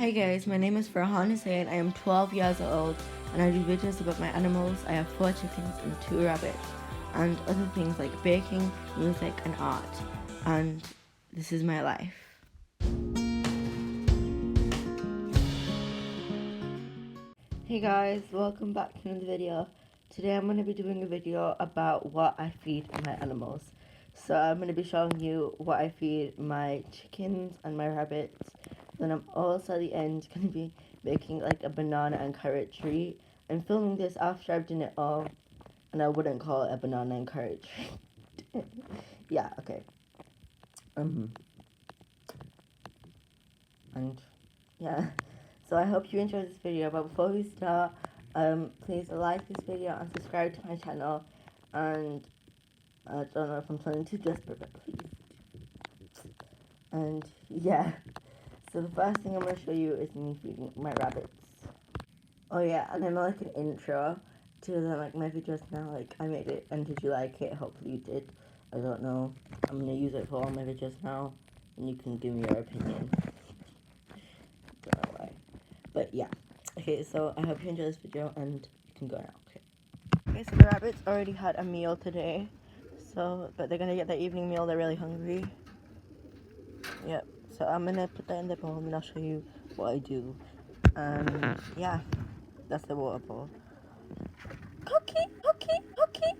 Hi guys, my name is Farhan Hussein. I am 12 years old and I do videos about my animals. I have 4 chickens and 2 rabbits and other things like baking, music and art. And this is my life. Hey guys, welcome back to another video. Today I'm going to be doing a video about what I feed my animals. So I'm going to be showing you what I feed my chickens and my rabbits. Then I'm also at the end going to be making like a banana and carrot tree. I'm filming this after I've done it all, and I wouldn't call it a banana and carrot tree. Yeah, okay. And yeah, so I hope you enjoyed this video, but before we start, please like this video and subscribe to my channel, and I don't know if I'm turning too desperate, but please. And yeah, so the first thing I'm going to show you is me feeding my rabbits. Oh yeah, and then like an intro to like my videos now, like I made it, and did you like it? Hopefully you did. I don't know, I'm going to use it for all my videos now, and you can give me your opinion. Don't know why. But yeah. Okay, so I hope you enjoy this video and you can go now. Okay, so the rabbits already had a meal today. So, but they're gonna get their evening meal, they're really hungry. Yep. So I'm gonna put that in the bowl and I'll show you what I do. And yeah, that's the water bowl. Cookie, cookie, cookie.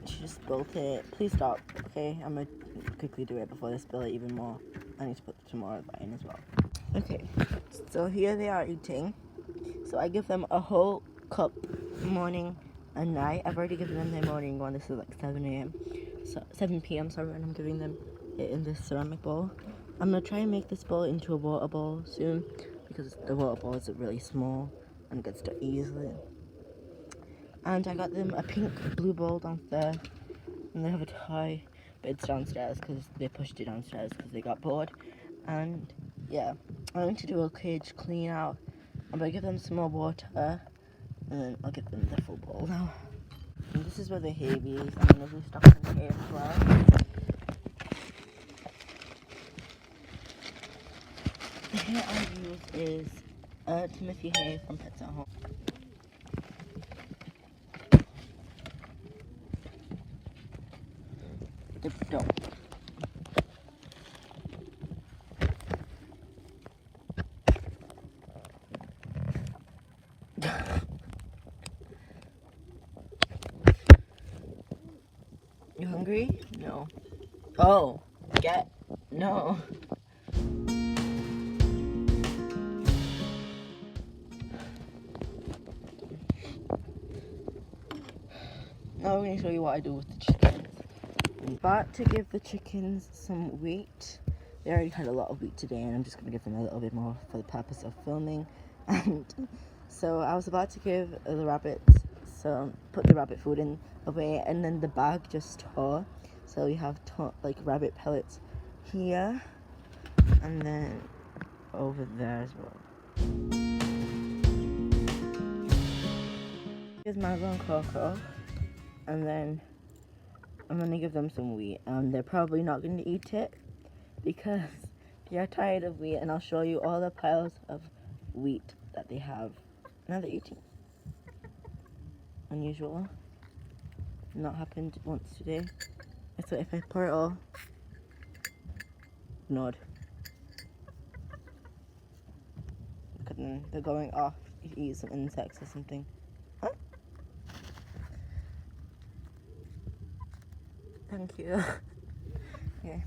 She just spilled it. Please stop. Okay, I'm gonna quickly do it before they spill it even more. I need to put some more of that in as well. Okay, so here they are eating. So I give them a whole cup morning and night. I've already given them their morning one. This is like 7 a.m. So 7 p.m. sorry, and I'm giving them it in this ceramic bowl. I'm gonna try and make this bowl into a water bowl soon because the water bowl is really small and gets dirty easily. And I got them a pink blue bowl downstairs, and they have a toy, but it's downstairs because they pushed it downstairs because they got bored. And yeah, I'm going to do a cage clean out. I'm gonna give them some more water, and then I'll give them the full bowl now. And this is where the hay is. I'm gonna be stocking hay as well. The hay I use is Timothy hay from Pets at Home. Don't. You hungry? No. Oh, no. Now I'm gonna show you what I do with the chickens. I'm about to give the chickens some wheat. They already had a lot of wheat today, and I'm just gonna give them a little bit more for the purpose of filming. And so I was about to give the rabbits put the rabbit food in away, and then the bag just tore. So we have like rabbit pellets here, and then over there as well. Here's Mango and Coco, and then I'm gonna give them some wheat. They're probably not gonna eat it because they're tired of wheat, and I'll show you all the piles of wheat that they have. Now they're eating. Unusual. Not happened once today. I thought if I pour it all, nod. Look at them. They're going off to eat some insects or something. Huh? Thank you. Okay.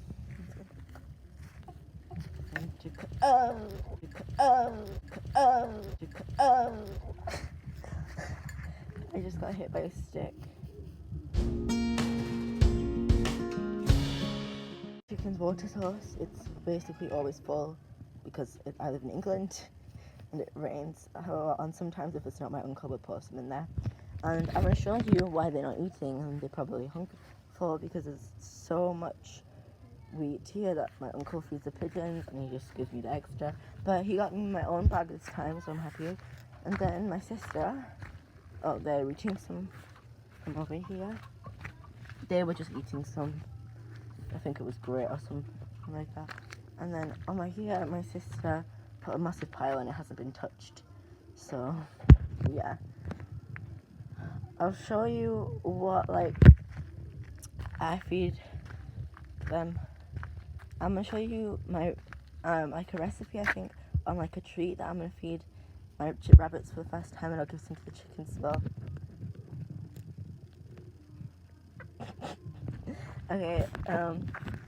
Oh, I just got hit by a stick. Chicken's water source, it's basically always full because I live in England and it rains a lot, and sometimes if it's not, my uncle would pour some in there. And I'm going to show you why they're not eating, and they're probably hungry for because there's so much wheat here that my uncle feeds the pigeons and he just gives me the extra. But he got me my own bag this time, so I'm happy. And then my sister, oh, they're reaching some from over here. they were just eating some, I think it was grit or something like that. And then over here, my sister put a massive pile and it hasn't been touched. So, yeah. I'll show you what, like, I feed them. I'm gonna show you my, like a recipe, I think, on like a treat that I'm gonna feed my rabbits for the first time, and I'll give some to the chickens as well. Okay,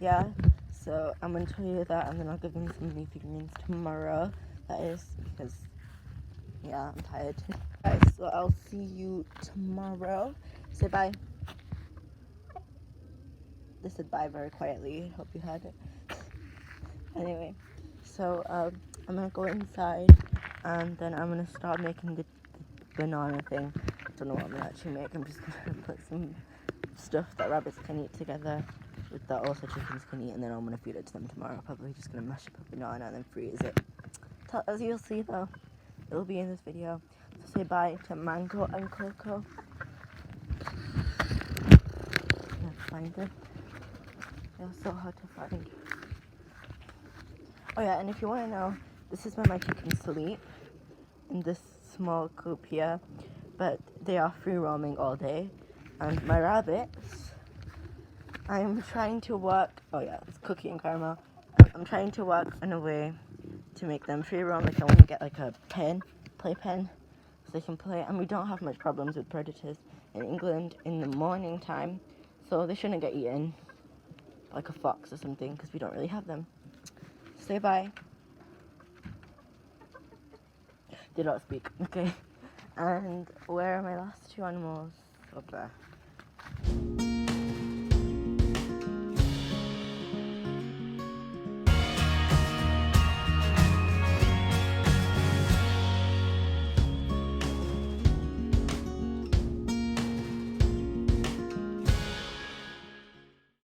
yeah, so I'm gonna tell you that, and then I'll give them some leafy greens tomorrow. That is because, yeah, I'm tired. Guys, so I'll see you tomorrow. Say bye. They said bye very quietly. Hope you heard it. Anyway, so I'm gonna go inside, and then I'm gonna start making the banana thing. I don't know what I'm gonna actually make. I'm just gonna put some stuff that rabbits can eat together with that also chickens can eat, and then I'm gonna feed it to them tomorrow. Probably just gonna mash up a banana and then freeze it. As you'll see though, it'll be in this video. So say bye to Mango and Coco. Let's find them. They're so hard to find. Oh yeah, and if you want to know, this is where my chickens sleep, in this small coop here, but they are free roaming all day. And my rabbits, I'm trying to work, oh yeah, it's Cookie and Caramel. I'm trying to work in a way to make them free roam. Like I want to get like a play pen, so they can play. And we don't have much problems with predators in England in the morning time, so they shouldn't get eaten like a fox or something, because we don't really have them. Say bye. They don't speak, okay. And where are my last two animals? Up there.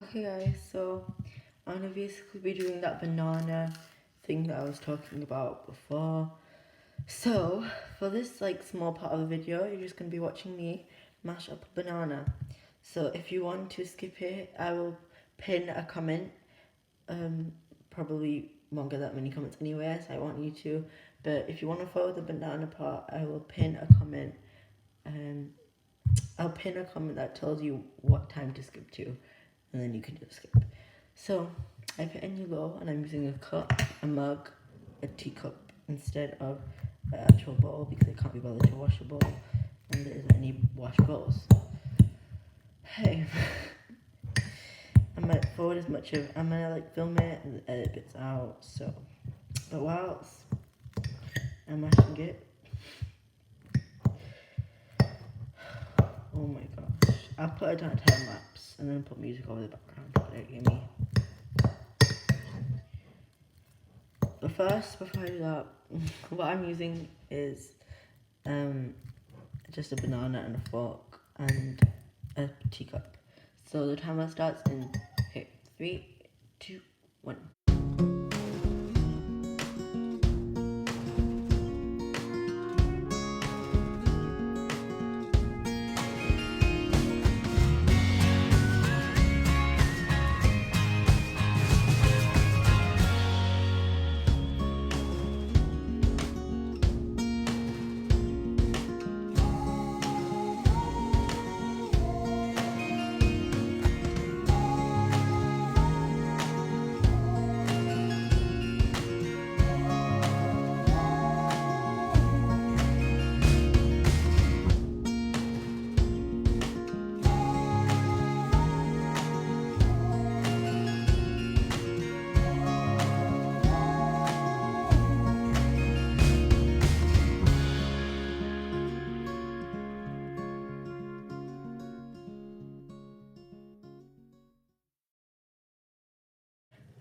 Okay guys, so I'm gonna basically be doing that banana thing that I was talking about before. So for this like small part of the video, you're just gonna be watching me mash up a banana. So if you want to skip it, I will pin a comment. Probably won't get that many comments anyway, so I want you to. But if you want to follow the banana part, I will pin a comment. I'll pin a comment that tells you what time to skip to, and then you can just skip. So I put in yellow, and I'm using a cup, a mug, a teacup instead of an actual bowl, because I can't be bothered to wash a bowl, and there isn't any wash bowls. Hey, I might forward as much of, I'm gonna like film it and edit bits out. So, but whilst I'm mashing it, oh my gosh, I'll put it on time lapse and then put music over the background. Don't hear me. But first, before I do that, what I'm using is just a banana and a fork and a teacup. So the timer starts in, okay, 3, 2, 1.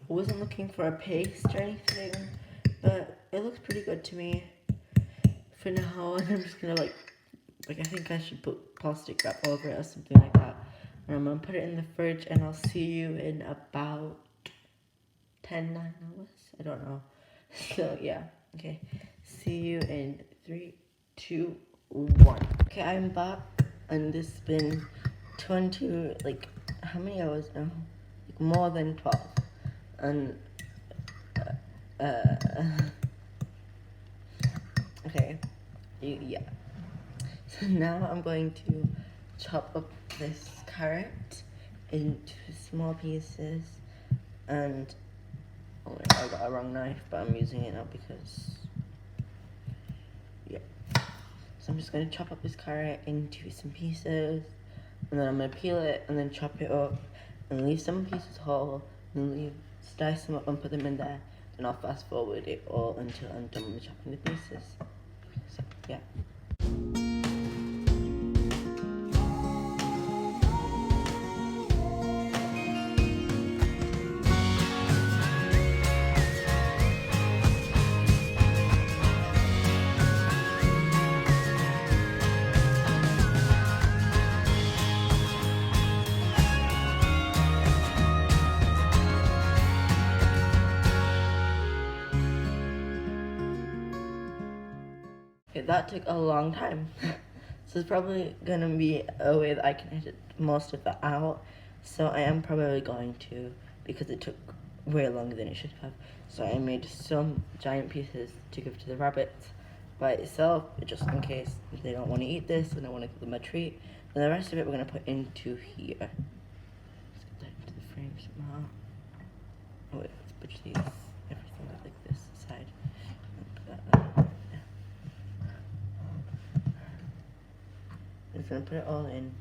I wasn't looking for a paste or anything, but it looks pretty good to me for now. And I'm just gonna like I think I should put plastic wrap over it or something like that. And I'm gonna put it in the fridge, and I'll see you in about 9 hours. I don't know. So yeah, okay. See you in 3, 2, 1. Okay, I'm back, and it's been 20, like how many hours now? Like more than 12. And okay, yeah. So now I'm going to chop up this carrot into small pieces, and oh, I got a wrong knife, but I'm using it now because yeah. So I'm just gonna chop up this carrot into some pieces, and then I'm gonna peel it and then chop it up and leave some pieces whole and dice them up and put them in there. And I'll fast forward it all until I'm done with chopping the pieces. So yeah. Okay, that took a long time. So it's probably gonna be a way that I can edit most of that out. So I am probably going to, because it took way longer than it should have. So I made some giant pieces to give to the rabbits by itself, just in case they don't want to eat this and I want to give them a treat. And the rest of it we're gonna put into here. Let's get that into the frame somehow. Oh wait, let's put these, everything like this aside. I'm just gonna put it all in.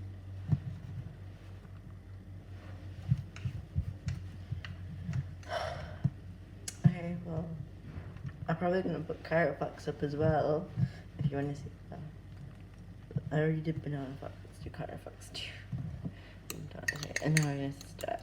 Okay, well, I'm probably gonna put carrot facts up as well, if you wanna see that. I already did banana facts, let's do carrot facts too. Okay, and now I'm gonna start.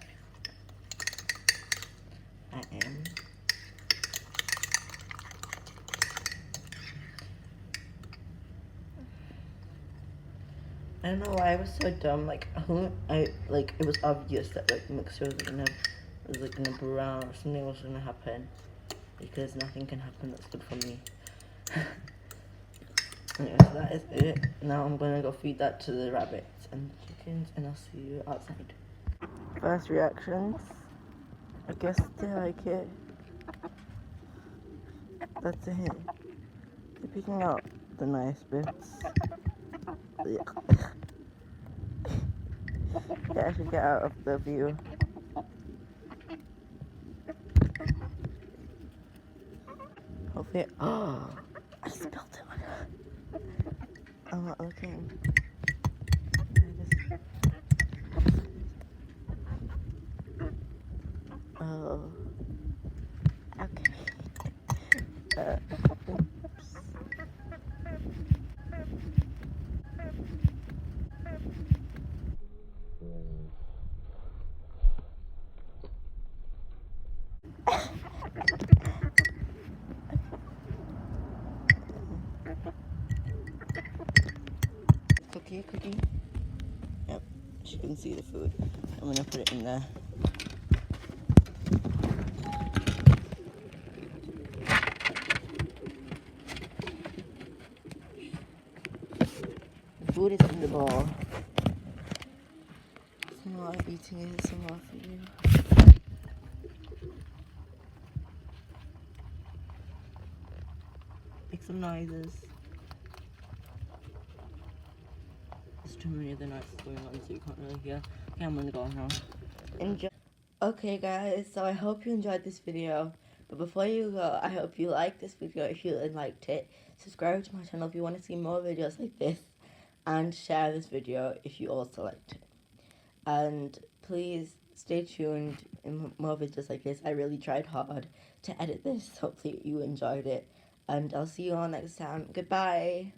I don't know why I was so dumb. Like, it was obvious that like the mixture was gonna brown or something was gonna happen, because nothing can happen that's good for me. Anyway, so that is it. Now I'm gonna go feed that to the rabbits and chickens, and I'll see you outside. First reactions. I guess they like it. That's a hint. They're picking out the nice bits. Yeah. Yeah, I should get out of the view. Hopefully, oh, I spilled it. I'm not looking. Oh, okay. Oops. Cookie. Yep, she can see the food. I'm gonna put it in there. The food is in the bowl. Some more eating it, some more for you. Make some noises. There's too many other noises going on, so you can't really hear. Okay, I'm gonna go now. Enjoy. Okay guys, so I hope you enjoyed this video. But before you go, I hope you liked this video if you liked it. Subscribe to my channel if you want to see more videos like this. And share this video if you also liked it. And please stay tuned in more videos like this. I really tried hard to edit this. Hopefully you enjoyed it. And I'll see you all next time. Goodbye.